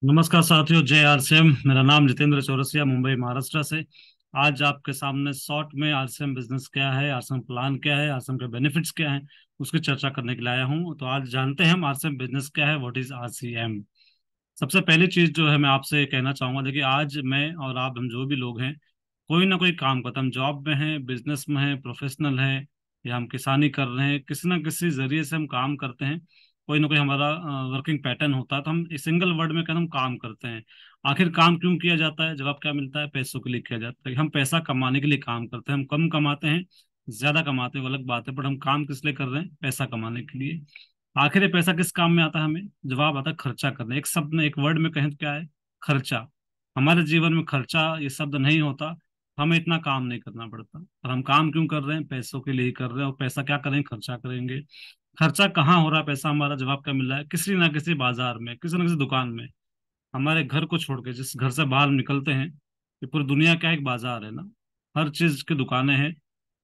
नमस्कार साथियों, जय आरसीएम। मेरा नाम जितेंद्र चौरसिया, मुंबई महाराष्ट्र से। आज आपके सामने शॉर्ट में आरसीएम बिजनेस क्या है, आरसीएम प्लान क्या है, आरसीएम के बेनिफिट्स क्या हैं, उसकी चर्चा करने के लिए आया हूं। तो आज जानते हैं हम आरसीएम बिजनेस क्या है, व्हाट इज आरसीएम। सबसे पहली चीज जो है मैं आपसे कहना चाहूंगा, देखिए आज मैं और आप, हम जो भी लोग हैं, कोई ना कोई काम करते हैं। हम जॉब में हैं, बिजनेस में हैं, प्रोफेशनल हैं, या हम किसानी कर रहे हैं, किसी ना किसी जरिए से हम काम करते हैं। कोई ना कोई हमारा वर्किंग पैटर्न होता है, तो हम इस सिंगल वर्ड में कहते हैं हम काम करते हैं। आखिर काम क्यों किया जाता है? जवाब क्या मिलता है? पैसों के लिए किया जाता है। हम पैसा कमाने के लिए काम करते हैं। हम कम कमाते हैं, ज्यादा कमाते हैं, वो अलग बात है, बट हम काम किस लिए कर रहे हैं? पैसा कमाने के लिए। आखिर ये पैसा किस काम में आता है? हमें जवाब आता है खर्चा करने। एक शब्द में, एक वर्ड में कहें तो क्या है? खर्चा। हमारे जीवन में खर्चा ये शब्द नहीं होता, हमें इतना काम नहीं करना पड़ता। और हम काम क्यों कर रहे हैं? पैसों के लिए ही कर रहे हैं। और पैसा क्या करेंगे? खर्चा करेंगे। खर्चा कहाँ हो रहा है पैसा हमारा? जवाब क्या मिल रहा है? किसी ना किसी बाजार में, किसी ना किसी दुकान में। हमारे घर को छोड़ के जिस घर से बाहर निकलते हैं, ये पूरी दुनिया क्या है? एक बाजार है ना। हर चीज की दुकानें हैं,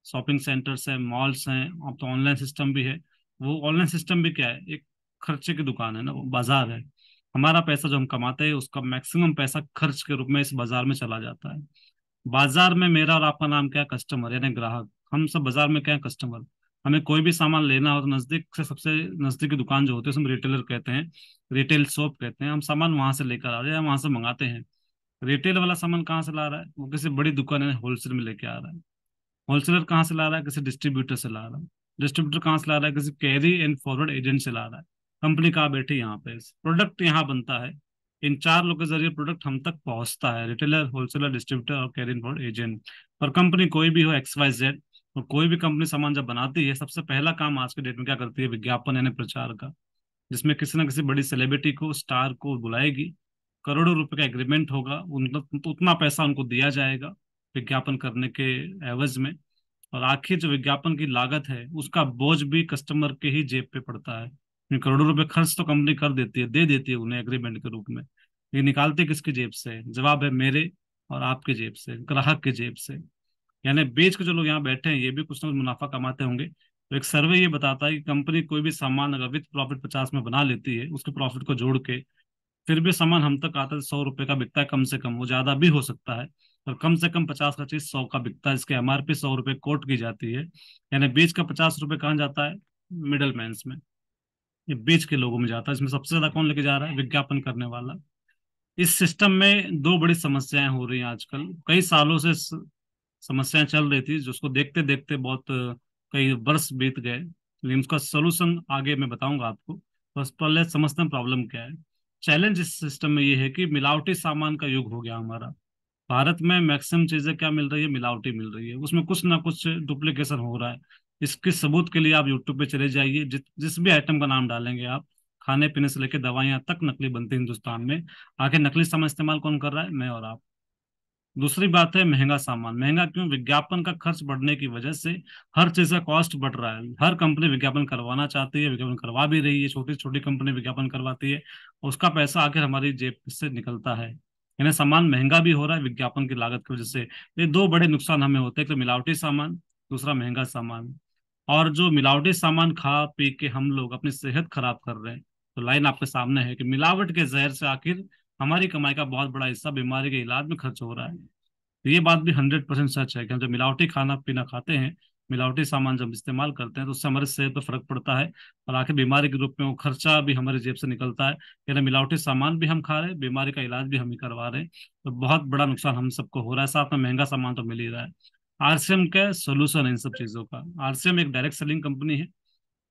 शॉपिंग सेंटर्स हैं, मॉल्स हैं, अब तो ऑनलाइन सिस्टम भी है। वो ऑनलाइन सिस्टम भी क्या है? एक खर्चे की दुकान है ना, वो बाजार है। हमारा पैसा जो हम कमाते हैं, उसका मैक्सिमम पैसा खर्च के रूप में इस बाजार में चला जाता है। बाजार में मेरा और आपका नाम क्या है? कस्टमर, यानी ग्राहक। हम सब बाजार में क्या है? कस्टमर। हमें कोई भी सामान लेना हो तो नजदीक से, सबसे नजदीकी दुकान जो होती है, उसमें रिटेलर कहते हैं, रिटेल शॉप कहते हैं। हम सामान वहां से लेकर आ रहे हैं, वहां से मंगाते हैं। रिटेल वाला सामान कहाँ से ला रहा है? वो किसी बड़ी दुकान है, होलसेल में लेके आ रहा है। होलसेलर कहाँ से ला रहा है? किसी डिस्ट्रीब्यूटर से ला रहा है। डिस्ट्रीब्यूटर कहाँ से ला रहा है? किसी कैरी एंड फॉरवर्ड एजेंट से ला रहा है। कंपनी कहाँ बैठी? यहाँ पे। प्रोडक्ट यहाँ बनता है। इन चार लोगों के जरिए प्रोडक्ट हम तक पहुंचता है, रिटेलर, होलसेलर, डिस्ट्रीब्यूटर और कैरी एंड फॉरवर्ड एजेंट। और कंपनी कोई भी हो, एक्स वाई जेड, और कोई भी कंपनी सामान जब बनाती है, सबसे पहला काम आज के डेट में क्या करती है? विज्ञापन यानी प्रचार का। जिसमें किसी न किसी बड़ी सेलिब्रिटी को, स्टार को बुलाएगी, करोड़ों रुपए का एग्रीमेंट होगा, उन तो उतना पैसा उनको दिया जाएगा विज्ञापन करने के एवज में। और आखिर जो विज्ञापन की लागत है, उसका बोझ भी कस्टमर के ही जेब पे पड़ता है। ये करोड़ों रुपए खर्च तो कंपनी कर देती है, दे देती है उन्हें एग्रीमेंट के रूप में। ये निकालते किसकी जेब से? जवाब है मेरे और आपके जेब से, ग्राहक के जेब से। यानी बेच के जो लोग यहाँ बैठे हैं, ये भी कुछ ना कुछ मुनाफा कमाते होंगे। तो एक सर्वे ये बताता है कि कंपनी कोई भी सामान अगर विथ प्रॉफिट 50 में बना लेती है, उसके प्रॉफिट को जोड़ के, फिर भी सामान हम तक आता है 100 रुपए का बिकता है कम से कम। वो ज्यादा भी हो सकता है, और कम से कम 50 का चीज 100 का बिकता है, जिसकी एमआरपी 100 रुपए कोट की जाती है। यानी बीच का 50 रुपए कहाँ जाता है? मिडल मैन्स में। ये बीच के लोगों में जाता है। इसमें सबसे ज्यादा कौन लेके जा रहा है? विज्ञापन करने वाला। इस सिस्टम में दो बड़ी समस्याएं हो रही हैं आजकल, कई सालों से समस्याएं चल रही थी, जिसको देखते देखते बहुत कई वर्ष बीत गए, लेकिन उसका सोल्यूशन आगे मैं बताऊंगा आपको। बस पहले समझते हैं प्रॉब्लम क्या है। चैलेंज इस सिस्टम में ये है कि मिलावटी सामान का युग हो गया हमारा। भारत में मैक्सिमम चीजें क्या मिल रही है? मिलावटी मिल रही है। उसमें कुछ ना कुछ डुप्लीकेशन हो रहा है। इसके सबूत के लिए आप यूट्यूब पे चले जाइए, जिस भी आइटम का नाम डालेंगे आप, खाने पीने से लेकर दवाइयां तक नकली बनती है हिंदुस्तान में। आखिर नकली सामान इस्तेमाल कौन कर रहा है? मैं और आप। दूसरी बात है महंगा सामान। महंगा क्यों? विज्ञापन का खर्च बढ़ने की वजह से हर चीज का कॉस्ट बढ़ रहा है। हर कंपनी विज्ञापन करवाना चाहती है, विज्ञापन करवा भी रही है, छोटी छोटी कंपनी विज्ञापन करवाती है। उसका पैसा आखिर हमारी जेब से निकलता है। यानी सामान महंगा भी हो रहा है विज्ञापन की लागत की वजह से। ये दो बड़े नुकसान हमें होते हैं, एक तो मिलावटी सामान, दूसरा महंगा सामान। और जो मिलावटी सामान खा पी के हम लोग अपनी सेहत खराब कर रहे हैं, तो लाइन आपके सामने है कि मिलावट के जहर से आखिर हमारी कमाई का बहुत बड़ा हिस्सा बीमारी के इलाज में खर्च हो रहा है। तो ये बात भी 100% सच है कि हम जब मिलावटी खाना पीना खाते हैं, मिलावटी सामान जब इस्तेमाल करते हैं, तो उससे हमारे सेहत पर फर्क पड़ता है। और आखिर बीमारी के रूप में वो खर्चा भी हमारी जेब से निकलता है। यानी मिलावटी सामान भी हम खा रहे हैं, बीमारी का इलाज भी हम ही करवा रहे हैं। तो बहुत बड़ा नुकसान हम सबको हो रहा है, साथ में महंगा सामान तो मिल ही रहा है। आरसीएम का सोल्यूशन है इन सब चीजों का। आरसीएम एक डायरेक्ट सेलिंग कंपनी है।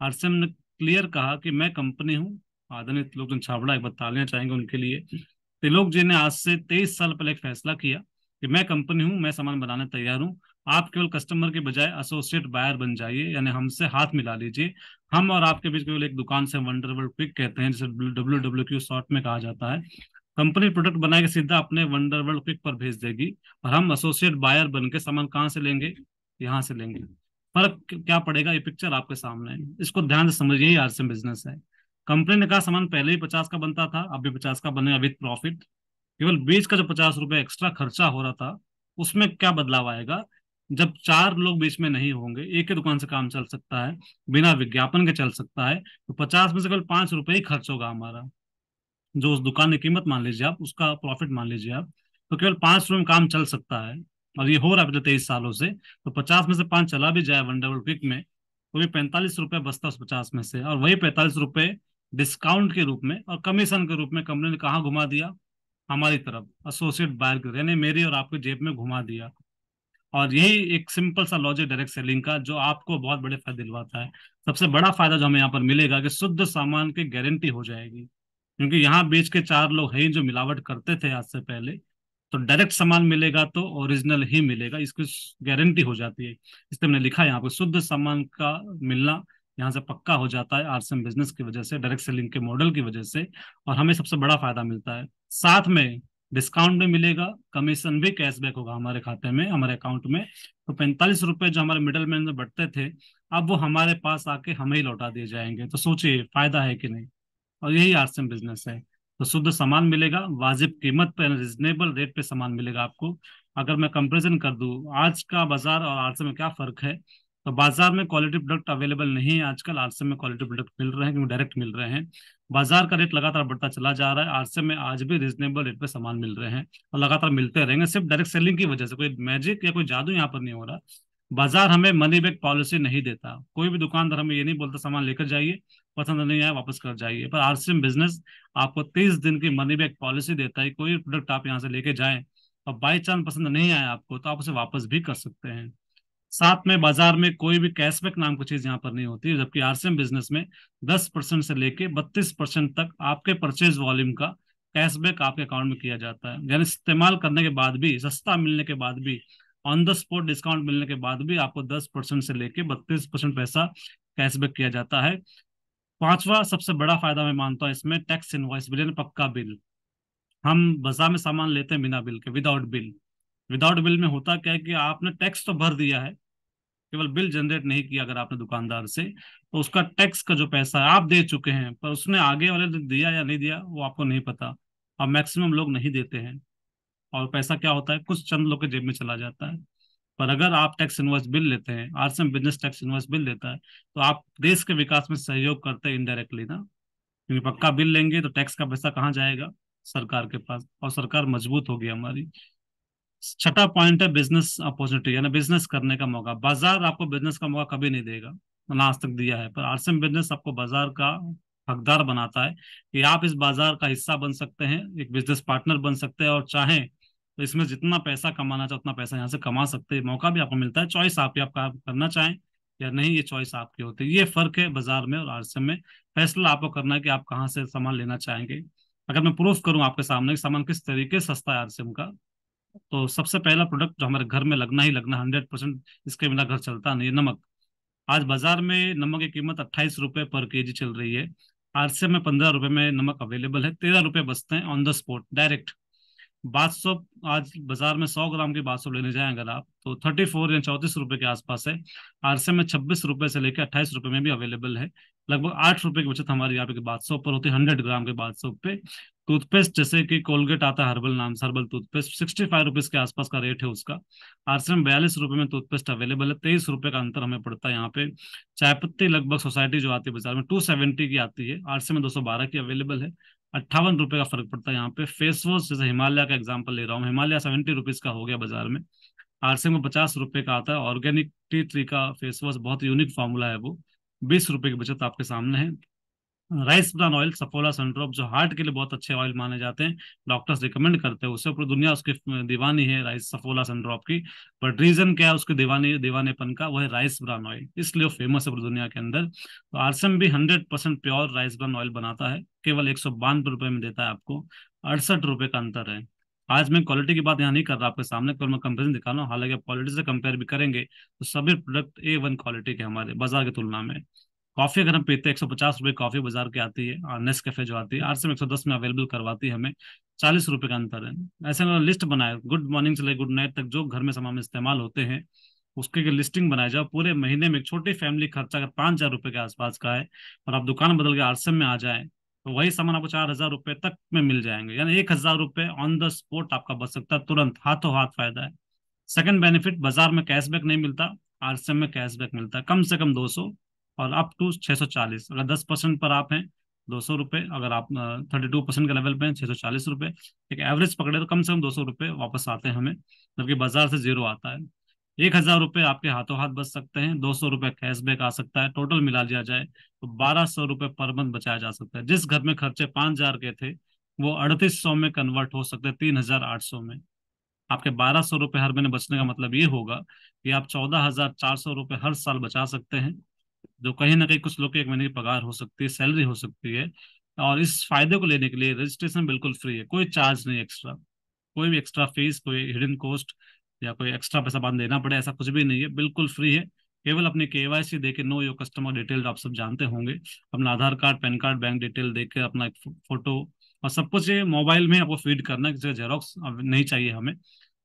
आरसीएम ने क्लियर कहा कि मैं कंपनी हूँ। आदरणीय त्रिलोक छाबड़ा, एक बार तालियां चाहेंगे उनके लिए। त्रिलोक जी ने आज से 23 साल पहले एक फैसला किया कि मैं कंपनी हूँ, मैं सामान बनाने तैयार हूँ। आप केवल कस्टमर के बजाय एसोसिएट बायर बन जाइए, यानी हमसे हाथ मिला लीजिए। हम और आपके बीच केवल एक दुकान से, वंडरवर्ल्ड क्विक कहते हैं जिसे WWQ शॉर्ट में कहा जाता है। कंपनी प्रोडक्ट बना के सीधा अपने वंडरवर्ल्ड क्विक पर भेज देगी, और हम एसोसिएट बायर बन के सामान कहाँ से लेंगे? यहाँ से लेंगे। फर्क क्या पड़ेगा? ये पिक्चर आपके सामने है, इसको ध्यान से समझिए। यही आरसीएम बिजनेस है। कंपनी ने कहा सामान पहले ही 50 का बनता था, अब भी 50 का बनेगा विथ प्रॉफिट। केवल बीच का जो 50 रुपए एक्स्ट्रा खर्चा हो रहा था, उसमें क्या बदलाव आएगा? जब चार लोग बीच में नहीं होंगे, एक ही दुकान से काम चल सकता है, बिना विज्ञापन के चल सकता है, तो 50 में से केवल 5 रुपए ही खर्च होगा हमारा। जो उस दुकान की कीमत मान लीजिए आप, उसका प्रॉफिट मान लीजिए आप, तो केवल 5 रुपये में काम चल सकता है। और ये हो रहा है पिछले 23 सालों से। तो 50 में से 5 चला भी जाए वन डबल क्विक में, तो भी 45 रुपये बचता है उस 50 में से। और वही 45 रुपये डिस्काउंट के रूप में और कमीशन के रूप में कंपनी ने कहाँ घुमा दिया? हमारी तरफ, एसोसिएट बायर की, यानी मेरी और आपकी जेब में घुमा दिया। और यही एक सिंपल सा लॉजिक डायरेक्ट सेलिंग का, जो आपको बहुत बड़े फायदे दिलवाता है। सबसे बड़ा फायदा जो हमें यहाँ पर मिलेगा कि शुद्ध सामान की गारंटी हो जाएगी, क्योंकि यहाँ बेच के 4 लोग हैं जो मिलावट करते थे आज से पहले। तो डायरेक्ट सामान मिलेगा तो ओरिजिनल ही मिलेगा, इसकी गारंटी हो जाती है। इसलिए मैंने लिखा है यहाँ पे शुद्ध सामान का मिलना यहाँ से पक्का हो जाता है आरसीएम बिजनेस की वजह से, डायरेक्ट सेलिंग के मॉडल की वजह से। और हमें सबसे बड़ा फायदा मिलता है, साथ में डिस्काउंट भी मिलेगा, कमीशन भी कैशबैक होगा हमारे खाते में, हमारे अकाउंट में। तो 45 रुपए जो हमारे मिडल मैन में बढ़ते थे, अब वो हमारे पास आके हमें ही लौटा दिए जाएंगे। तो सोचिए फायदा है कि नहीं। और यही आरसीएम बिजनेस है। तो शुद्ध सामान मिलेगा, वाजिब कीमत पे, रिजनेबल रेट पे सामान मिलेगा आपको। अगर मैं कंपैरिजन कर दूं आज का बाजार और आरसीएम में क्या फर्क है, तो बाजार में क्वालिटी प्रोडक्ट अवेलेबल नहीं है आजकल, आरसीएम में क्वालिटी प्रोडक्ट मिल रहे हैं क्योंकि डायरेक्ट मिल रहे हैं। बाजार का रेट लगातार बढ़ता चला जा रहा है, आरसीएम में आज भी रिजनेबल रेट पे सामान मिल रहे हैं और लगातार मिलते रहेंगे, सिर्फ डायरेक्ट सेलिंग की वजह से। कोई मैजिक या कोई जादू यहाँ पर नहीं हो रहा। बाजार हमें मनी बैक पॉलिसी नहीं देता, कोई भी दुकानदार हमें ये नहीं बोलता सामान लेकर जाइए, पसंद नहीं आया वापस कर जाइए। पर आरसीएम बिजनेस आपको 30 दिन की मनी बैक पॉलिसी देता है। कोई प्रोडक्ट आप यहाँ से लेके जाएं और बाई चांस पसंद नहीं आया आपको, तो आप उसे वापस भी कर सकते हैं। साथ में बाजार में कोई भी कैशबैक नाम की चीज यहाँ पर नहीं होती, जबकि आरसीएम बिजनेस में 10% से लेके 32% तक आपके परचेज वॉल्यूम का कैशबैक आपके अकाउंट में किया जाता है। यानी इस्तेमाल करने के बाद भी, सस्ता मिलने के बाद भी, ऑन द स्पॉट डिस्काउंट मिलने के बाद भी आपको 10% से लेके 32% पैसा कैशबैक किया जाता है। पांचवा सबसे बड़ा फायदा मैं मानता हूँ इसमें, टैक्स इनवॉइस बिल, यानी पक्का बिल। हम बाजार में सामान लेते हैं बिना बिल के, विदाउट बिल। विदाउट बिल में होता क्या है कि आपने टैक्स तो भर दिया है, केवल बिल जनरेट नहीं किया अगर आपने दुकानदार से, तो उसका टैक्स का जो पैसा है आप दे चुके हैं, पर उसने आगे वाले ने दिया या नहीं दिया वो आपको नहीं पता। और मैक्सिमम लोग नहीं देते हैं, और पैसा क्या होता है, कुछ चंद लोग के जेब में चला जाता है। पर अगर आप टैक्स इनवॉइस बिल लेते हैं, RCM business tax invoice bill लेता है, तो आप देश के विकास में सहयोग करते हैं इनडायरेक्टली ना। क्योंकि पक्का बिल लेंगे तो टैक्स का पैसा कहाँ जाएगा? सरकार के पास, और सरकार मजबूत होगी हमारी। छठा पॉइंट है बिजनेस अपॉर्चुनिटी, यानी बिजनेस करने का मौका। बाजार आपको बिजनेस का मौका कभी नहीं देगा, ना आज तक दिया है, पर आरसीएम बिजनेस आपको बाजार का हकदार बनाता है कि आप इस बाजार का हिस्सा बन सकते हैं, एक बिजनेस पार्टनर बन सकते हैं, और चाहें तो इसमें जितना पैसा कमाना चाहे उतना पैसा यहाँ से कमा सकते हैं। मौका भी आपको मिलता है, चॉइस आपकी, आप काम करना चाहें या नहीं, ये चॉइस आपकी होती है। ये फर्क है बाजार में और आरसीएम में। फैसला आपको करना है कि आप कहाँ से सामान लेना चाहेंगे। अगर मैं प्रूफ करूं आपके सामने कि सामान किस तरीके से सस्ता है आरसीएम का, तो सबसे पहला प्रोडक्ट जो हमारे घर में लगना ही लगना 100%, इसके बिना घर चलता नहीं है, नमक। आज बाजार में नमक की कीमत 28 रुपये पर केजी चल रही है। आरसीएम में 15 रुपये में नमक अवेलेबल है, 13 रुपये बचते हैं ऑन द स्पॉट डायरेक्ट। 500, आज बाजार में 100 ग्राम की 500 लेने जाएं अगर आप, तो 34 या 34 रुपए के आसपास है। आरसीएम में 26 रुपए से लेकर 28 रुपए में भी अवेलेबल है। लगभग 8 रुपए की बचत हमारी यहाँ पे 500 पर होती है, 100 ग्राम के 500 पे। टूथपेस्ट जैसे कि कोलगेट आता है हर्बल नाम से, हर्बल टूथपेस्ट 65 रुपीज के आसपास का रेट है उसका। आरसीएम 42 रुपए में टूथपेस्ट अवेलेबल है, 23 रुपए का अंतर हमें पड़ता है यहाँ पे। चाय पत्ती लगभग सोसाइटी जो आती है बाजार में 270 की आती है, आरसीएम में 212 की अवेलेबल है। 58 रुपए का फर्क पड़ता है यहाँ पे। फेस वॉश जैसे हिमालय का एग्जांपल ले रहा हूँ, हिमालय 70 रुपीज का हो गया बाजार में, आरसीएम में 50 रुपए का आता है। ऑर्गेनिक टी ट्री का फेस वॉश बहुत यूनिक फॉर्मूला है वो, 20 रुपए की बचत आपके सामने है। Rice bran oil, Saffola Sundrop, जो हार्ट के लिए बहुत अच्छे ऑयल माने जाते हैं, डॉक्टर्स रिकमेंड करते हैं उसे, पूरी दुनिया उसकी दीवानी है राइस सफोला सनड्रॉप की। बट रीजन क्या है उसके दीवानेपन का, वो है राइस ब्रान ऑयल, इसलिए वो फेमस है पूरी दुनिया के अंदर। तो आरसीएम भी 100% प्योर राइस ब्रान ऑयल बनाता है, केवल 192 रुपये में देता है आपको। 68 रुपये का अंतर है। आज मैं क्वालिटी की बात यहाँ नहीं कर रहा आपके सामने, केवल मैं कंपेरिजन दिखा रहा हूँ। हालांकि आप क्वालिटी से कंपेयर भी करेंगे तो सभी प्रोडक्ट A1 क्वालिटी के हमारे बाजार की तुलना में। कॉफी अगर हम पीते हैं, 150 रुपये कॉफी बाजार की आती है, और नेस कैफे जो आती है आरसीएम 110 में अवेलेबल करवाती है हमें। 40 रुपये का अंतर है। ऐसे में लिस्ट बनाए, गुड मॉर्निंग से लेकर गुड नाइट तक जो घर में सामान में इस्तेमाल होते हैं, उसके की लिस्टिंग बनाई जाओ। पूरे महीने में एक छोटी फैमिली खर्चा अगर 5,000 रुपये के आसपास का है, और आप दुकान बदल के आरसीएम में आ जाए, तो वही सामान आपको 4,000 रुपये तक में मिल जाएंगे, यानी 1,000 रुपये ऑन द स्पॉट आपका बच सकता है, तुरंत हाथों हाथ फायदा है। सेकंड बेनिफिट, बाजार में कैशबैक नहीं मिलता, आरसीएम में कैशबैक मिलता है कम से कम 200 और अप टू 640। अगर 10% पर आप हैं 200 रुपये। अगर आप 32% के लेवल पे हैं, 640 रुपये। एक एवरेज पकड़े तो कम से कम 200 रुपये वापस आते हैं हमें, जबकि बाजार से जीरो आता है। 1,000 रुपये आपके हाथों हाथ बच सकते हैं, 200 रुपये कैशबैक आ सकता है, टोटल मिला लिया जाए तो 1,200 रुपये पर मंथ बचाया जा सकता है। जिस घर में खर्चे 5,000 के थे, वो 3,800 में कन्वर्ट हो सकते हैं, 3,800 में। आपके 1,200 रुपये हर महीने बचने का मतलब ये होगा कि आप 14,400 रुपये हर साल बचा सकते हैं, जो कहीं ना कहीं कुछ लोग की एक महीने की पगार हो सकती है, सैलरी हो सकती है। और इस फायदे को लेने के लिए रजिस्ट्रेशन बिल्कुल फ्री है, कोई चार्ज नहीं एक्स्ट्रा, कोई भी एक्स्ट्रा फीस, कोई हिडन कॉस्ट या कोई एक्स्ट्रा पैसा बाद में देना पड़े, ऐसा कुछ भी नहीं है, बिल्कुल फ्री है। केवल अपनी केवाईसी देके, नो योर कस्टमर डिटेल आप सब जानते होंगे, अपना Aadhaar card, PAN card, bank detail देके, अपना एक फोटो और सब कुछ ये मोबाइल में आपको फीड करना है, किसी का जेरोक्स अब नहीं चाहिए हमें।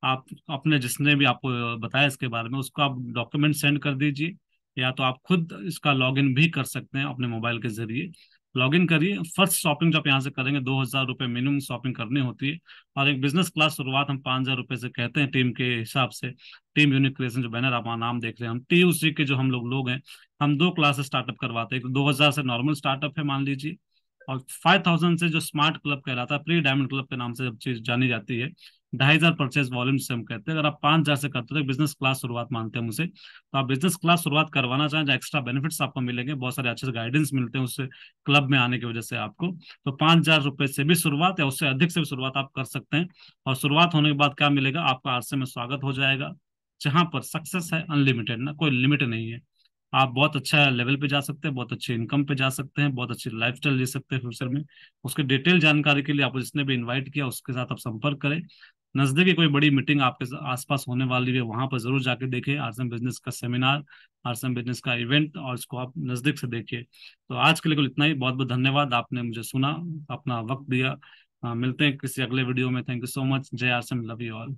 आप अपने जिसने भी आपको बताया इसके बारे में, उसको आप डॉक्यूमेंट सेंड कर दीजिए, या तो आप खुद इसका लॉगिन भी कर सकते हैं अपने मोबाइल के जरिए। लॉगिन करिए, फर्स्ट शॉपिंग जो आप यहाँ से करेंगे, 2,000 रुपये मिनिमम शॉपिंग करनी होती है। और एक बिजनेस क्लास शुरुआत हम 5,000 रुपये से कहते हैं टीम के हिसाब से। टीम यूनिक क्रिएशन, जो बैनर आप वहाँ नाम देख रहे हैं, हम TUC के जो हम लोग हैं, हम दो क्लासेस स्टार्टअप करवाते हैं। एक 2,000 से नॉर्मल स्टार्टअप है मान लीजिए, और 5,000 से जो स्मार्ट क्लब कहलाता है, प्री डायमंड क्लब के नाम से जब चीज जानी जाती है, 2,500 परचेज वॉल्यूम से हम कहते हैं। अगर आप 5,000 से करते हो तो बिजनेस क्लास शुरुआत मानते हैं मुझे, तो आप बिजनेस क्लास शुरुआत करवाना चाहें, जो एक्स्ट्रा बेनिफिट्स आपको मिलेंगे, बहुत सारे अच्छे से गाइडेंस मिलते हैं उससे, क्लब में आने की वजह से आपको। तो 5,000 रुपये से भी शुरुआत या उससे अधिक से भी शुरुआत आप कर सकते हैं। और शुरुआत होने के बाद क्या मिलेगा, आपका आरसे में स्वागत हो जाएगा, जहां पर सक्सेस है अनलिमिटेड, ना कोई लिमिट नहीं है। आप बहुत अच्छा लेवल पे जा सकते हैं, बहुत अच्छी इनकम पे जा सकते हैं, बहुत अच्छी लाइफस्टाइल जी सकते हैं फ्यूचर में। उसके डिटेल जानकारी के लिए आपको जिसने भी इनवाइट किया उसके साथ आप संपर्क करें। नजदीकी कोई बड़ी मीटिंग आपके आसपास होने वाली है, वहां पर जरूर जाके देखें आरसम बिजनेस का सेमिनार, आरसम बिजनेस का इवेंट, और इसको आप नजदीक से देखिए। तो आज के लिए कुल इतना ही, बहुत बहुत धन्यवाद, आपने मुझे सुना, अपना वक्त दिया। मिलते हैं किसी अगले वीडियो में। Thank you so much. जय आरसम, लव यू ऑल।